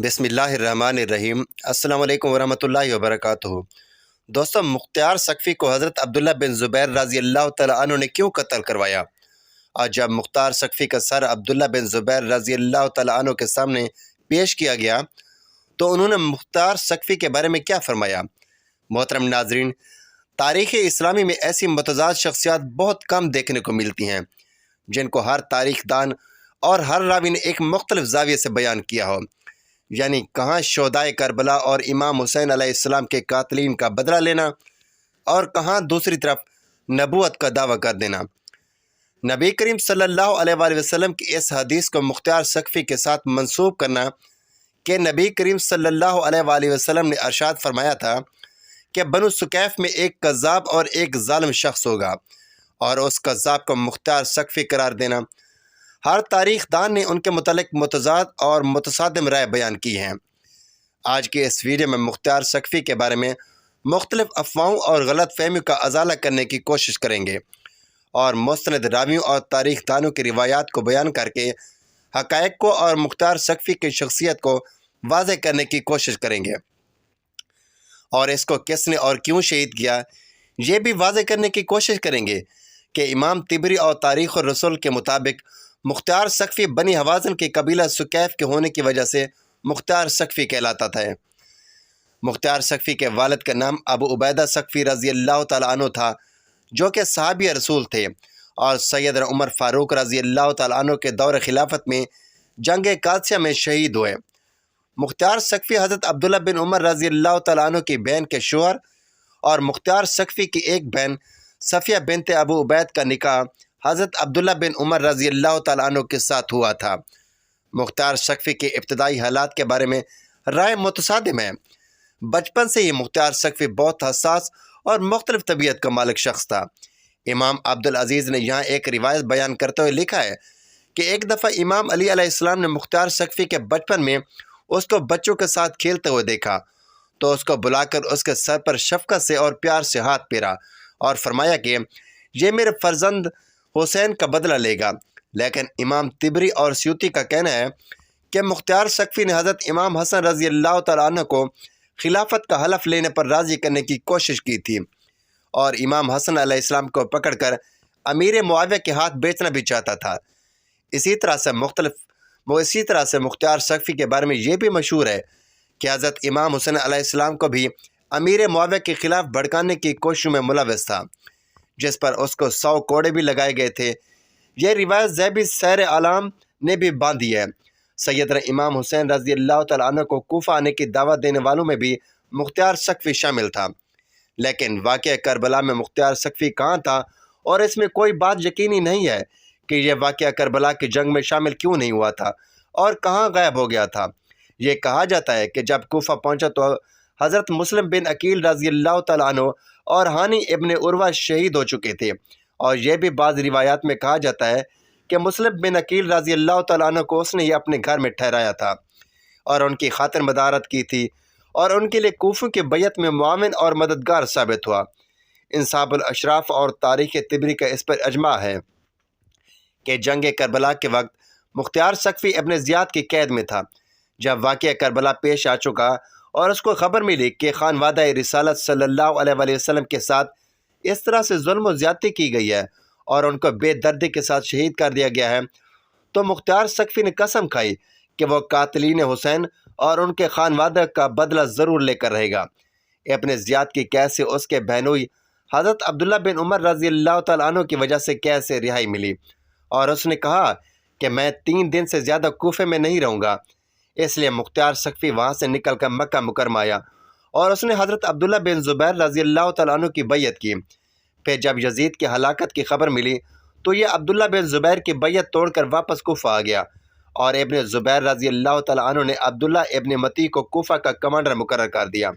بسم اللہ الرحمن الرحیم۔ السلام علیکم ورحمۃ اللہ وبرکاتہ۔ دوستو، مختار ثقفی کو حضرت عبداللہ بن زبیر رضی اللہ تعالیٰ عنہ نے کیوں قتل کروایا؟ آج جب مختار ثقفی کا سر عبداللہ بن زبیر رضی اللہ تعالیٰ عنہ کے سامنے پیش کیا گیا تو انہوں نے مختار ثقفی کے بارے میں کیا فرمایا؟ محترم ناظرین، تاریخ اسلامی میں ایسی متضاد شخصیات بہت کم دیکھنے کو ملتی ہیں جن کو ہر تاریخ دان اور ہر راوی نے ایک مختلف زاویے سے بیان کیا ہو، یعنی کہاں شہدائے کربلا اور امام حسین علیہ السلام کے قاتلین کا بدلہ لینا اور کہاں دوسری طرف نبوت کا دعویٰ کر دینا۔ نبی کریم صلی اللہ علیہ وآلہ وسلم کی اس حدیث کو مختار ثقفی کے ساتھ منسوب کرنا کہ نبی کریم صلی اللہ علیہ وآلہ وسلم نے ارشاد فرمایا تھا کہ بنو ثقیف میں ایک کذاب اور ایک ظالم شخص ہوگا، اور اس کذاب کو مختار ثقفی قرار دینا، ہر تاریخ دان نے ان کے متعلق متضاد اور متصادم رائے بیان کی ہیں۔ آج کے اس ویڈیو میں مختار ثقفی کے بارے میں مختلف افواہوں اور غلط فہمیوں کا ازالہ کرنے کی کوشش کریں گے اور مستند راویوں اور تاریخ دانوں کی روایات کو بیان کر کے حقائق کو اور مختار ثقفی کی شخصیت کو واضح کرنے کی کوشش کریں گے، اور اس کو کس نے اور کیوں شہید کیا یہ بھی واضح کرنے کی کوشش کریں گے کہ امام طبری اور تاریخ الرسول کے مطابق مختار ثقفی بنی حوازن کے قبیلہ ثقیف کے ہونے کی وجہ سے مختار ثقفی کہلاتا تھا۔ مختار ثقفی کے والد کا نام ابو عبیدہ ثقفی رضی اللہ تعالیٰ عنہ تھا، جو کہ صحابی رسول تھے اور سیدنا عمر فاروق رضی اللہ تعالیٰ عنہ کے دور خلافت میں جنگ قادسیہ میں شہید ہوئے۔ مختار ثقفی حضرت عبداللہ بن عمر رضی اللہ تعالیٰ عنہ کی بہن کے شوہر اور مختار ثقفی کی ایک بہن صفیہ بنت ابو عبید کا نکاح حضرت عبداللہ بن عمر رضی اللہ تعالیٰ عنہ کے ساتھ ہوا تھا۔ مختار ثقفی کے ابتدائی حالات کے بارے میں رائے متصادم ہے۔ بچپن سے ہی مختار ثقفی بہت حساس اور مختلف طبیعت کا مالک شخص تھا۔ امام عبدالعزیز نے یہاں ایک روایت بیان کرتے ہوئے لکھا ہے کہ ایک دفعہ امام علی علیہ السلام نے مختار ثقفی کے بچپن میں اس کو بچوں کے ساتھ کھیلتے ہوئے دیکھا تو اس کو بلا کر اس کے سر پر شفقت سے اور پیار سے ہاتھ پھیرا اور فرمایا کہ یہ میرے فرزند حسین کا بدلہ لے گا۔ لیکن امام طبری اور سیوطی کا کہنا ہے کہ مختار ثقفی نے حضرت امام حسن رضی اللہ تعالیٰ عنہ کو خلافت کا حلف لینے پر راضی کرنے کی کوشش کی تھی اور امام حسن علیہ السلام کو پکڑ کر امیر معاویہ کے ہاتھ بیچنا بھی چاہتا تھا۔ اسی طرح سے مختار ثقفی کے بارے میں یہ بھی مشہور ہے کہ حضرت امام حسن علیہ السلام کو بھی امیر معاویہ کے خلاف بھڑکانے کی کوششوں میں ملوث تھا، جس پر اس کو 100 کوڑے بھی لگائے گئے تھے۔ یہ روایت ذیبی سیر عالم نے بھی باندھی ہے۔ سیدنا امام حسین رضی اللہ تعالیٰ عنہ کو کوفہ آنے کی دعوت دینے والوں میں بھی مختار ثقفی شامل تھا، لیکن واقعہ کربلا میں مختار ثقفی کہاں تھا، اور اس میں کوئی بات یقینی نہیں ہے کہ یہ واقعہ کربلا کی جنگ میں شامل کیوں نہیں ہوا تھا اور کہاں غائب ہو گیا تھا۔ یہ کہا جاتا ہے کہ جب کوفہ پہنچا تو حضرت مسلم بن عقیل رضی اللہ تعالیٰ عنہ اور ہانی ابن عروہ شہید ہو چکے تھے، اور یہ بھی بعض روایات میں کہا جاتا ہے کہ مسلم بن عقیل رضی اللہ تعالیٰ عنہ کو اس نے ہی اپنے گھر میں ٹھہرایا تھا اور ان کی خاطر مدارت کی تھی اور ان کے لیے کوفہ کی بیعت میں معاون اور مددگار ثابت ہوا۔ انصاف الاشراف اور تاریخ طبری کا اس پر اجماع ہے کہ جنگ کربلا کے وقت مختار ثقفی ابن زیاد کی قید میں تھا۔ جب واقعہ کربلا پیش آ چکا اور اس کو خبر ملی کہ خانوادہ رسالت صلی اللہ علیہ وآلہ وسلم کے ساتھ اس طرح سے ظلم و زیادتی کی گئی ہے اور ان کو بے دردی کے ساتھ شہید کر دیا گیا ہے، تو مختار ثقفی نے قسم کھائی کہ وہ قاتلین حسین اور ان کے خانوادہ کا بدلہ ضرور لے کر رہے گا۔ ابن زیاد کی قید سے اس کے بہنوئی حضرت عبداللہ بن عمر رضی اللہ تعالیٰ عنہ کی وجہ سے قید سے رہائی ملی، اور اس نے کہا کہ میں 3 دن سے زیادہ کوفے میں نہیں رہوں گا۔ اس لیے مختار ثقفی وہاں سے نکل کر مکہ مکرمہ آیا اور اس نے حضرت عبداللہ بن زبیر رضی اللہ تعالیٰ عنہ کی بیعت کی۔ پھر جب یزید کی ہلاکت کی خبر ملی تو یہ عبداللہ بن زبیر کی بیعت توڑ کر واپس کوفہ آ گیا، اور ابن زبیر رضی اللہ تعالیٰ عنہ نے عبداللہ ابن متی کو کوفہ کا کمانڈر مقرر کر دیا۔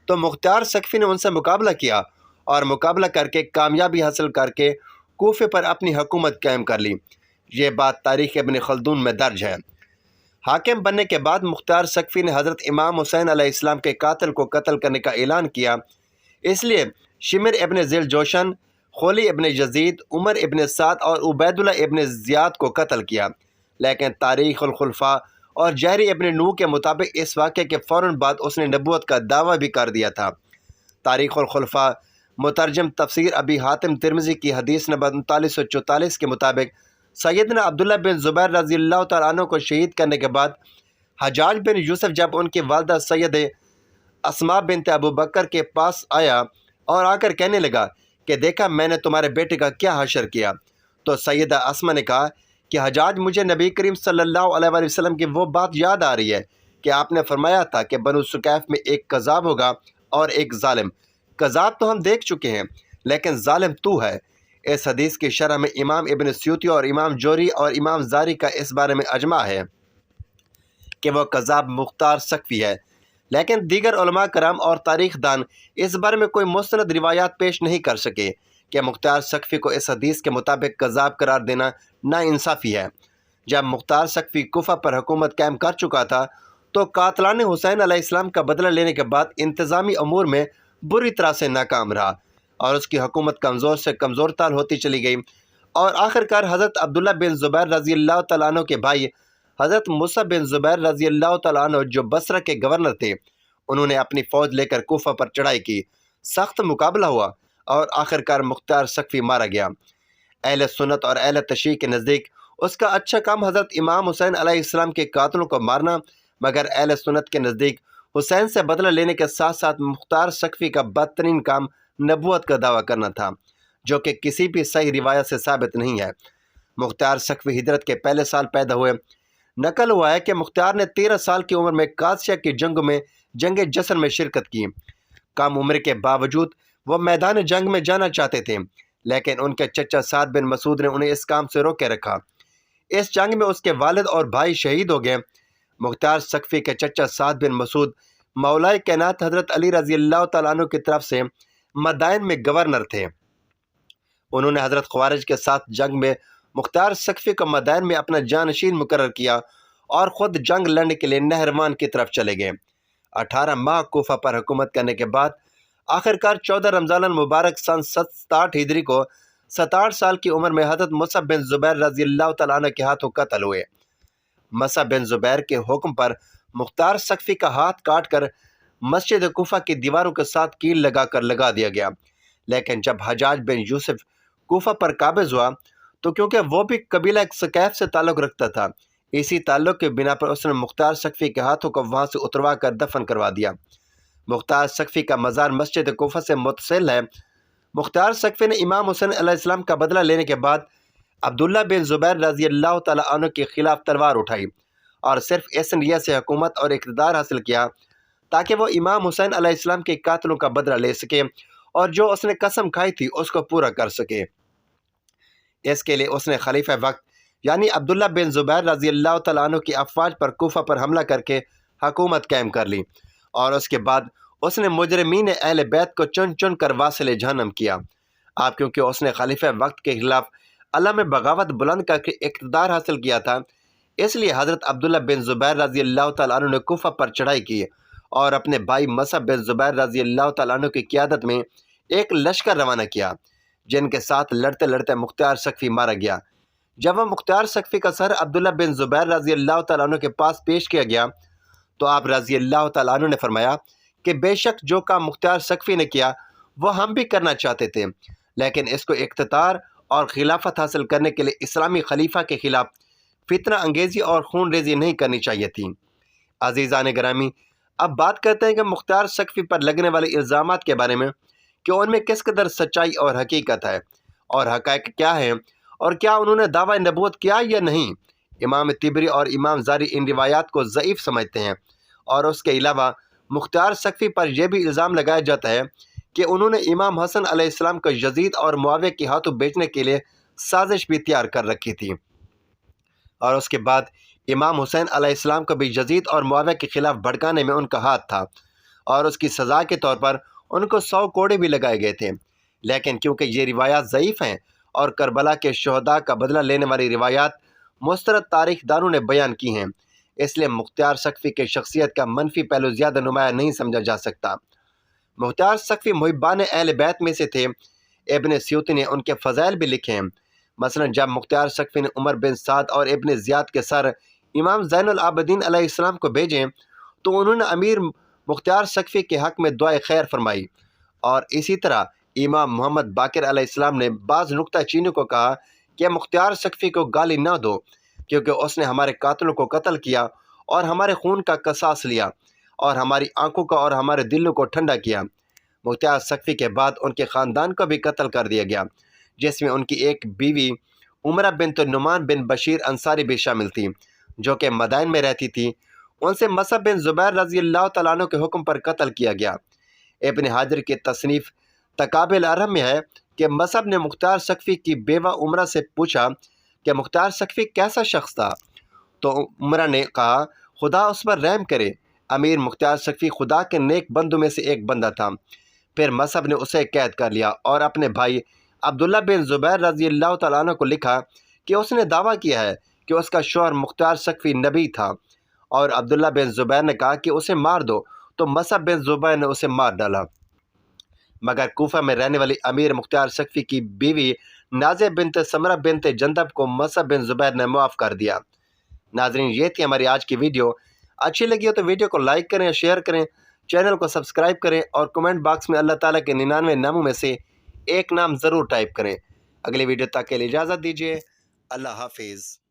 تو مختار ثقفی نے ان سے مقابلہ کیا اور مقابلہ کر کے کامیابی حاصل کر کے کوفے پر اپنی حکومت قائم کر لی۔ یہ بات تاریخ ابن خلدون میں درج ہے۔ حاکم بننے کے بعد مختار ثقفی نے حضرت امام حسین علیہ السلام کے قاتل کو قتل کرنے کا اعلان کیا، اس لیے شمر ابن ذیل جوشن، خولی ابن یزید، عمر ابن سعد اور عبیداللہ ابن زیاد کو قتل کیا۔ لیکن تاریخ الخلفاء اور جہری ابن نو کے مطابق اس واقعے کے فوراً بعد اس نے نبوت کا دعویٰ بھی کر دیا تھا۔ تاریخ الخلفاء مترجم تفسیر ابی حاتم ترمذی کی حدیث نمبر 3944 کے مطابق سیدنا عبداللہ بن زبیر رضی اللہ تعالیٰ عنہ کو شہید کرنے کے بعد حجاج بن یوسف جب ان کی والدہ سید اسماء بنت ابو بکر کے پاس آیا اور آ کر کہنے لگا کہ دیکھا میں نے تمہارے بیٹے کا کیا حشر کیا، تو سیدہ اسماء نے کہا کہ حجاج مجھے نبی کریم صلی اللہ علیہ وآلہ وسلم کی وہ بات یاد آ رہی ہے کہ آپ نے فرمایا تھا کہ بنو ثقیف میں ایک کذاب ہوگا اور ایک ظالم۔ کذاب تو ہم دیکھ چکے ہیں لیکن ظالم تو ہے۔ اس حدیث کی شرح میں امام ابن سیوطی اور امام جوری اور امام زاری کا اس بارے میں اجماع ہے کہ وہ کذاب مختار ثقفی ہے، لیکن دیگر علماء کرام اور تاریخ دان اس بارے میں کوئی مستند روایات پیش نہیں کر سکے کہ مختار ثقفی کو اس حدیث کے مطابق کذاب قرار دینا ناانصافی ہے۔ جب مختار ثقفی کوفہ پر حکومت قائم کر چکا تھا تو قاتلان حسین علیہ السلام کا بدلہ لینے کے بعد انتظامی امور میں بری طرح سے ناکام رہا اور اس کی حکومت کمزور سے کمزور تر ہوتی چلی گئی، اور آخرکار حضرت عبداللہ بن زبیر رضی اللہ تعالیٰ عنہ کے بھائی حضرت موسیٰ بن زبیر رضی اللہ تعالیٰ عنہ جو بصرہ کے گورنر تھے، انہوں نے اپنی فوج لے کر کوفہ پر چڑھائی کی، سخت مقابلہ ہوا اور آخرکار مختار ثقفی مارا گیا۔ اہل سنت اور اہل تشیع کے نزدیک اس کا اچھا کام حضرت امام حسین علیہ السلام کے قاتلوں کو مارنا، مگر اہل سنت کے نزدیک حسین سے بدلہ لینے کے ساتھ ساتھ مختار ثقفی کا بدترین کام نبوت کا دعویٰ کرنا تھا، جو کہ کسی بھی صحیح روایت سے ثابت نہیں ہے۔ مختار ثقفی ہجرت کے پہلے سال پیدا ہوئے۔ نقل ہوا ہے کہ مختار نے 13 سال کی عمر میں قادسیہ کی جنگ میں جنگ جسر میں شرکت کی۔ کم عمر کے باوجود وہ میدان جنگ میں جانا چاہتے تھے، لیکن ان کے چچا سعد بن مسعود نے انہیں اس کام سے روکے رکھا۔ اس جنگ میں اس کے والد اور بھائی شہید ہو گئے۔ مختار ثقفی کے چچا سعد بن مسعود مولا کائنات حضرت علی رضی اللہ تعالیٰ عنہ کی طرف سے مدائن میں گورنر تھے۔ انہوں نے حضرت خوارج کے ساتھ جنگ میں مختار ثقفی کو مدائن میں اپنا جانشین مقرر کیا اور خود جنگ لڑنے کے لیے نہروان کی طرف چلے گئے۔ 18 ماہ کوفہ پر حکومت کرنے کے بعد آخرکار 14 رمضان المبارک سن 67 ہجری کو 67 سال کی عمر میں حضرت مصعب بن زبیر رضی اللہ تعالیٰ عنہ کے ہاتھوں قتل ہوئے۔ مصعب بن زبیر کے حکم پر مختار ثقفی کا ہاتھ کاٹ کر مسجد کوفہ کی دیواروں کے ساتھ کیل لگا دیا گیا، لیکن جب حجاج بن یوسف کوفہ پر قابض ہوا تو کیونکہ وہ بھی قبیلہ ثقیف سے تعلق رکھتا تھا، اسی تعلق کے بنا پر اس نے مختار ثقفی کے ہاتھوں کو وہاں سے اتروا کر دفن کروا دیا۔ مختار ثقفی کا مزار مسجد کوفہ سے متصل ہے۔ مختار ثقفی نے امام حسین علیہ السلام کا بدلہ لینے کے بعد عبداللہ بن زبیر رضی اللہ تعالیٰ عنہ کے خلاف تلوار اٹھائی اور صرف اس نیت سے حکومت اور اقتدار حاصل کیا تاکہ وہ امام حسین علیہ السلام کے قاتلوں کا بدلہ لے سکے اور جو اس نے قسم کھائی تھی اس کو پورا کر سکے۔ اس کے لیے اس نے خلیفہ وقت یعنی عبداللہ بن زبیر رضی اللہ تعالیٰ عنہ کی افواج پر کوفہ پر حملہ کر کے حکومت قائم کر لی، اور اس کے بعد اس نے مجرمین اہل بیت کو چن چن کر واصل جہنم کیا۔ آپ کیونکہ اس نے خلیفہ وقت کے خلاف اللہ میں بغاوت بلند کر کے اقتدار حاصل کیا تھا، اس لیے حضرت عبداللہ بن زبیر رضی اللہ تعالیٰ عنہ نے کوفہ پر چڑھائی کی اور اپنے بھائی مصعب بن زبیر رضی اللہ تعالیٰ عنہ کی قیادت میں ایک لشکر روانہ کیا، جن کے ساتھ لڑتے لڑتے مختار ثقفی مارا گیا۔ جب وہ مختار ثقفی کا سر عبداللہ بن زبیر رضی اللہ تعالیٰ عنہ کے پاس پیش کیا گیا تو آپ رضی اللہ تعالیٰ عنہ نے فرمایا کہ بے شک جو کام مختار ثقفی نے کیا وہ ہم بھی کرنا چاہتے تھے، لیکن اس کو اقتدار اور خلافت حاصل کرنے کے لیے اسلامی خلیفہ کے خلاف فتنہ انگیزی اور خون ریزی نہیں کرنی چاہیے تھی۔ عزیزان گرامی، اب بات کرتے ہیں کہ مختار ثقفی پر لگنے والے الزامات کے بارے میں کہ ان میں کس قدر سچائی اور حقیقت ہے اور حقائق کیا ہیں اور کیا انہوں نے دعویٰ نبوت کیا یا نہیں۔ امام طبری اور امام زاری ان روایات کو ضعیف سمجھتے ہیں، اور اس کے علاوہ مختار ثقفی پر یہ بھی الزام لگایا جاتا ہے کہ انہوں نے امام حسن علیہ السلام کو یزید اور معاویہ کے ہاتھوں بیچنے کے لیے سازش بھی تیار کر رکھی تھی، اور اس کے بعد امام حسین علیہ السلام کو بھی یزید اور معاویہ کے خلاف بھڑکانے میں ان کا ہاتھ تھا، اور اس کی سزا کے طور پر ان کو 100 کوڑے بھی لگائے گئے تھے۔ لیکن کیونکہ یہ روایات ضعیف ہیں اور کربلا کے شہداء کا بدلہ لینے والی روایات مسترد تاریخ دانوں نے بیان کی ہیں، اس لیے مختار ثقفی کی شخصیت کا منفی پہلو زیادہ نمایاں نہیں سمجھا جا سکتا۔ مختار ثقفی محبان اہل بیت میں سے تھے۔ ابن سیوطی نے ان کے فضائل بھی لکھے ہیں۔ مثلا جب مختار ثقفی نے عمر بن سعد اور ابن زیاد کے سر امام زین العابدین علیہ السلام کو بھیجیں تو انہوں نے امیر مختار سقفی کے حق میں دعائے خیر فرمائی، اور اسی طرح امام محمد باقر علیہ السلام نے بعض نکتہ چینی کو کہا کہ مختار سقفی کو گالی نہ دو، کیونکہ اس نے ہمارے قاتلوں کو قتل کیا اور ہمارے خون کا قصاص لیا اور ہماری آنکھوں کا اور ہمارے دلوں کو ٹھنڈا کیا۔ مختار سقفی کے بعد ان کے خاندان کو بھی قتل کر دیا گیا، جس میں ان کی ایک بیوی عمرہ بنت نعمان بن بشیر انصاری بھی شامل تھی، جو کہ مدائن میں رہتی تھی۔ ان سے مصعب بن زبیر رضی اللہ تعالیٰ عنہ کے حکم پر قتل کیا گیا۔ ابن حجر کی تصنیف تکاب الارم میں ہے کہ مصعب نے مختار سقفی کی بیوہ عمرہ سے پوچھا کہ مختار سقفی کیسا شخص تھا، تو عمرہ نے کہا خدا اس پر رحم کرے، امیر مختار سقفی خدا کے نیک بندوں میں سے ایک بندہ تھا۔ پھر مصعب نے اسے قید کر لیا اور اپنے بھائی عبداللہ بن زبیر رضی اللہ تعالیٰ عنہ کو لکھا کہ اس نے دعویٰ کیا ہے کہ اس کا شوہر مختار سقفی نبی تھا، اور عبداللہ بن زبیر نے کہا کہ اسے مار دو، تو مصعب بن زبیر نے اسے مار ڈالا۔ مگر کوفہ میں رہنے والی امیر مختار سقفی کی بیوی نازیہ بنت سمرہ بنت جندب کو مصعب بن زبیر نے معاف کر دیا۔ ناظرین، یہ تھی ہماری آج کی ویڈیو۔ اچھی لگی ہو تو ویڈیو کو لائک کریں، شیئر کریں، چینل کو سبسکرائب کریں، اور کمنٹ باکس میں اللہ تعالیٰ کے 99 ناموں میں سے ایک نام ضرور ٹائپ کریں۔ اگلی ویڈیو تک کے لیے اجازت دیجیے۔ اللہ حافظ۔